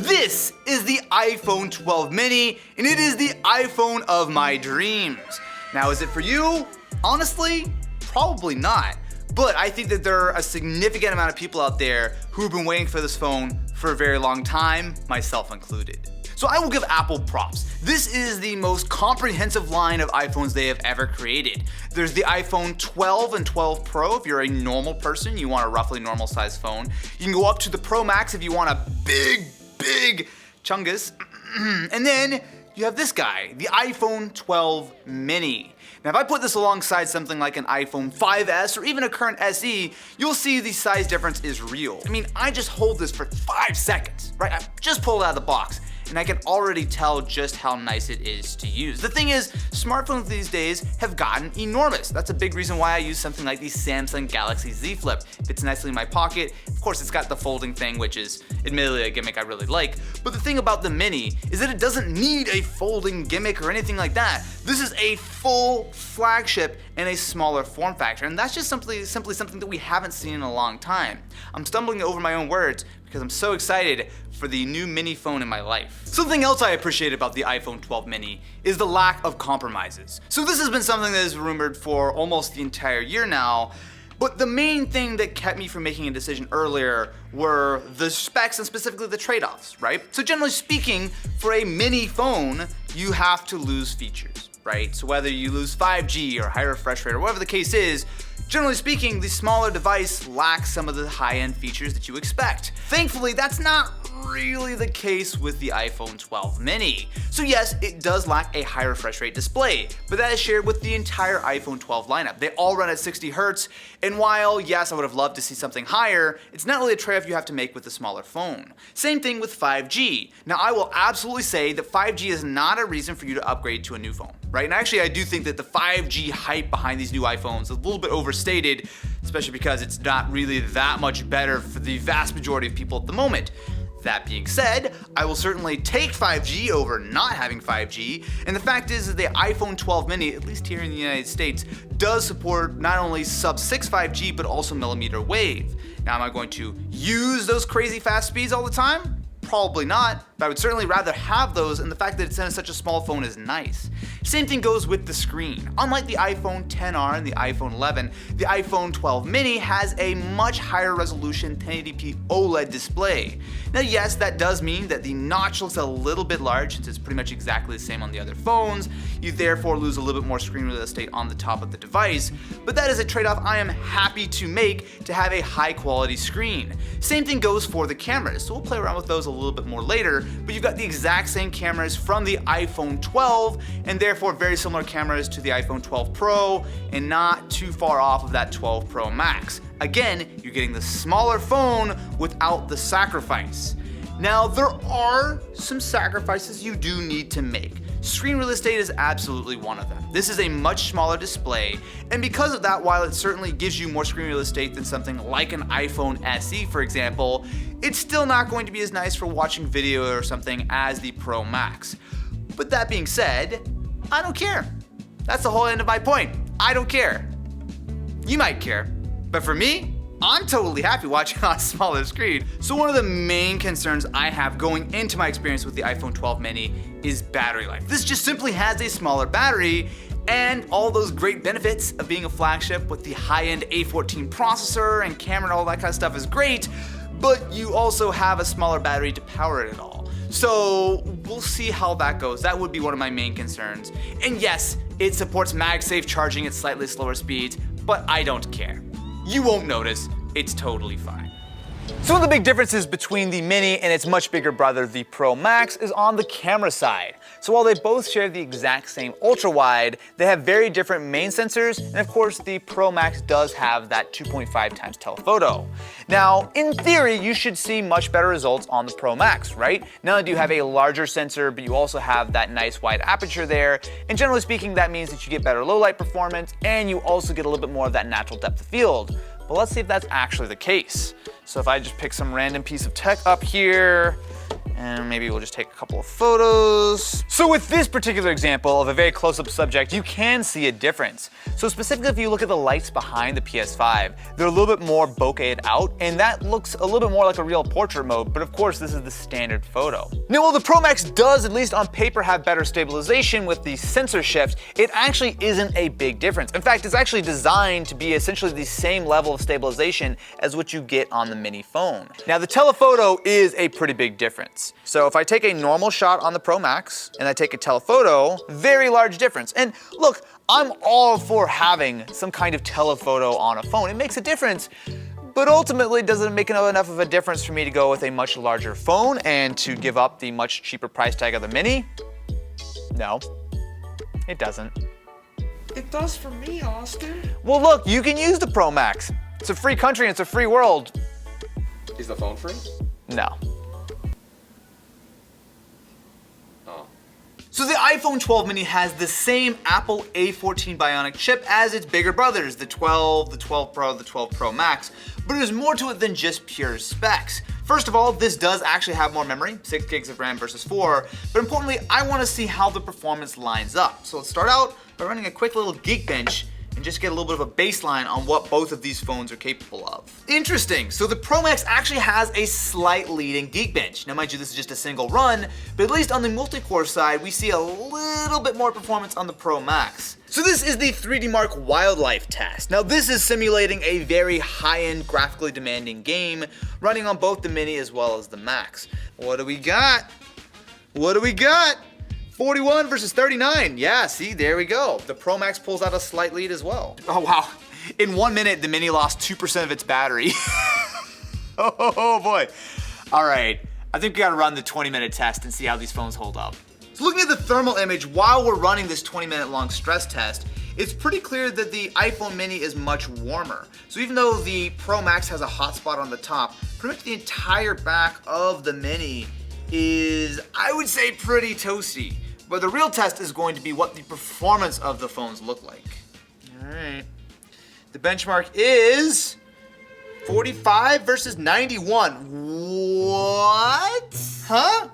This is the iPhone 12 mini, and it is the iPhone of my dreams. Now, is it for you? Honestly, probably not. But I think that there are a significant amount of people out there who have been waiting for this phone for a very long time, myself included. So I will give Apple props. This is the most comprehensive line of iPhones they have ever created. There's the iPhone 12 and 12 Pro if you're a normal person, you want a roughly normal sized phone. You can go up to the Pro Max if you want a big chungus. And then you have this guy, the iPhone 12 mini. Now if I put this alongside something like an iPhone 5S or even a current SE, you'll see the size difference is real. I mean, I just hold this for 5 seconds, right? I just pulled it out of the box, and I can already tell just how nice it is to use. The thing is, smartphones these days have gotten enormous. That's a big reason why I use something like the Samsung Galaxy Z Flip. Fits nicely in my pocket. Of course, it's got the folding thing, which is admittedly a gimmick I really like. But the thing about the Mini is that it doesn't need a folding gimmick or anything like that. This is a full flagship in a smaller form factor, and that's just simply something that we haven't seen in a long time. I'm stumbling over my own words because I'm so excited for the new mini phone in my life. Something else I appreciate about the iPhone 12 mini is the lack of compromises. So this has been something that is rumored for almost the entire year now, but the main thing that kept me from making a decision earlier were the specs and specifically the trade-offs, right? So generally speaking, for a mini phone, you have to lose features, right? So whether you lose 5G or higher refresh rate or whatever the case is, generally speaking, the smaller device lacks some of the high-end features that you expect. Thankfully, that's not really the case with the iPhone 12 mini. So yes, it does lack a high refresh rate display, but that is shared with the entire iPhone 12 lineup. They all run at 60 Hz, and while yes, I would have loved to see something higher, it's not really a trade-off you have to make with a smaller phone. Same thing with 5G. Now I will absolutely say that 5G is not a reason for you to upgrade to a new phone, right? And actually I do think that the 5G hype behind these new iPhones is a little bit overstated, especially because it's not really that much better for the vast majority of people at the moment. That being said, I will certainly take 5G over not having 5G, and the fact is that the iPhone 12 mini, at least here in the United States, does support not only sub-6 5G, but also millimeter wave. Now, am I going to use those crazy fast speeds all the time? Probably not, but I would certainly rather have those, and the fact that it's in such a small phone is nice. Same thing goes with the screen. Unlike the iPhone XR and the iPhone 11, the iPhone 12 mini has a much higher resolution 1080p OLED display. Now yes, that does mean that the notch looks a little bit large since it's pretty much exactly the same on the other phones. You therefore lose a little bit more screen real estate on the top of the device, but that is a trade-off I am happy to make to have a high quality screen. Same thing goes for the cameras, so we'll play around with those a little bit more later, but you've got the exact same cameras from the iPhone 12 and therefore very similar cameras to the iPhone 12 Pro and not too far off of that 12 Pro Max. Again, you're getting the smaller phone without the sacrifice. Now, there are some sacrifices you do need to make. Screen real estate is absolutely one of them. This is a much smaller display, and because of that, while it certainly gives you more screen real estate than something like an iPhone SE, for example, it's still not going to be as nice for watching video or something as the Pro Max. But that being said, I don't care. That's the whole end of my point. I don't care. You might care, but for me, I'm totally happy watching on a smaller screen. So one of the main concerns I have going into my experience with the iPhone 12 mini is battery life. This just simply has a smaller battery, and all those great benefits of being a flagship with the high-end A14 processor and camera and all that kind of stuff is great, but you also have a smaller battery to power it all. So we'll see how that goes. That would be one of my main concerns. And yes, it supports MagSafe charging at slightly slower speeds, but I don't care. You won't notice, it's totally fine. So one of the big differences between the Mini and its much bigger brother, the Pro Max, is on the camera side. So while they both share the exact same ultra-wide, they have very different main sensors, and of course the Pro Max does have that 2.5 times telephoto. Now, in theory, you should see much better results on the Pro Max, right? Not only do you have a larger sensor, but you also have that nice wide aperture there, and generally speaking, that means that you get better low light performance, and you also get a little bit more of that natural depth of field. But let's see if that's actually the case. So if I just pick some random piece of tech up here, And maybe we'll just take a couple of photos. So with this particular example of a very close-up subject, you can see a difference. So specifically, if you look at the lights behind the PS5, they're a little bit more bokeh'd out, and that looks a little bit more like a real portrait mode, but of course, this is the standard photo. Now, while the Pro Max does, at least on paper, have better stabilization with the sensor shift, it actually isn't a big difference. In fact, it's actually designed to be essentially the same level of stabilization as what you get on the mini phone. Now, the telephoto is a pretty big difference. So if I take a normal shot on the Pro Max and I take a telephoto, very large difference. And look, I'm all for having some kind of telephoto on a phone. It makes a difference, but ultimately does it make enough of a difference for me to go with a much larger phone and to give up the much cheaper price tag of the mini? No, it doesn't. It does for me, Austin. Well look, you can use the Pro Max. It's a free country and it's a free world. Is the phone free? No. So the iPhone 12 mini has the same Apple A14 Bionic chip as its bigger brothers, the 12, the 12 Pro, the 12 Pro Max, but there's more to it than just pure specs. First of all, this does actually have more memory, 6 gigs of RAM versus 4, but importantly, I want to see how the performance lines up. So let's start out by running a quick little Geekbench and just get a little bit of a baseline on what both of these phones are capable of. Interesting, so the Pro Max actually has a slight lead in Geekbench. Now mind you, this is just a single run, but at least on the multi-core side, we see a little bit more performance on the Pro Max. So this is the 3D Mark Wildlife test. Now this is simulating a very high-end, graphically demanding game, running on both the Mini as well as the Max. What do we got? What do we got? 41 versus 39. Yeah, see, there we go. The Pro Max pulls out a slight lead as well. Oh wow, in 1 minute, the Mini lost 2% of its battery. Oh boy. All right, I think we gotta run the 20-minute test and see how these phones hold up. So looking at the thermal image while we're running this 20-minute long stress test, it's pretty clear that the iPhone mini is much warmer. So even though the Pro Max has a hot spot on the top, pretty much the entire back of the mini is, I would say, pretty toasty. But the real test is going to be what the performance of the phones look like. All right. The benchmark is 45 versus 91. What? Huh?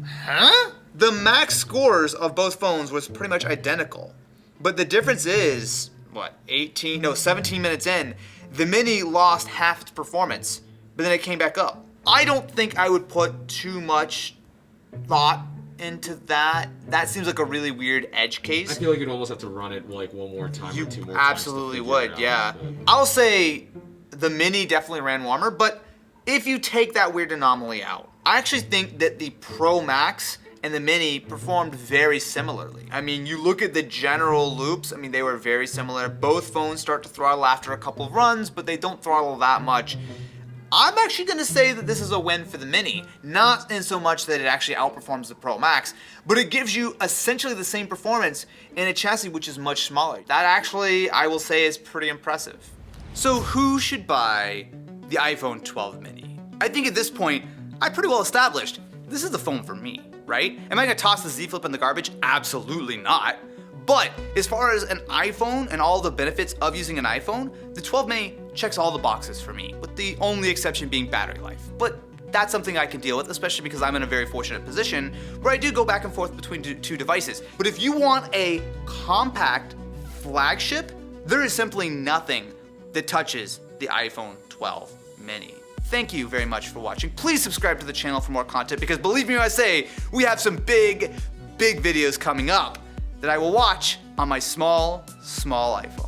Huh? The max scores of both phones was pretty much identical. But the difference is, what, 17 minutes in, the Mini lost half its performance, but then it came back up. I don't think I would put too much thought into that. That seems like a really weird edge case. I feel like you'd almost have to run it like one more time or two more times. Absolutely would, yeah. I'll say the Mini definitely ran warmer, but if you take that weird anomaly out, I actually think that the Pro Max and the Mini performed very similarly. I mean, you look at the general loops, I mean, they were very similar. Both phones start to throttle after a couple of runs, but they don't throttle that much. I'm actually gonna say that this is a win for the Mini, not in so much that it actually outperforms the Pro Max, but it gives you essentially the same performance in a chassis which is much smaller. That actually, I will say, is pretty impressive. So who should buy the iPhone 12 mini? I think at this point, I'm pretty well established. This is the phone for me, right? Am I gonna toss the Z Flip in the garbage? Absolutely not. But as far as an iPhone and all the benefits of using an iPhone, the 12 mini checks all the boxes for me, with the only exception being battery life. But that's something I can deal with, especially because I'm in a very fortunate position where I do go back and forth between two devices. But if you want a compact flagship, there is simply nothing that touches the iPhone 12 mini. Thank you very much for watching. Please subscribe to the channel for more content because believe me when I say, we have some big videos coming up that I will watch on my small iPhone.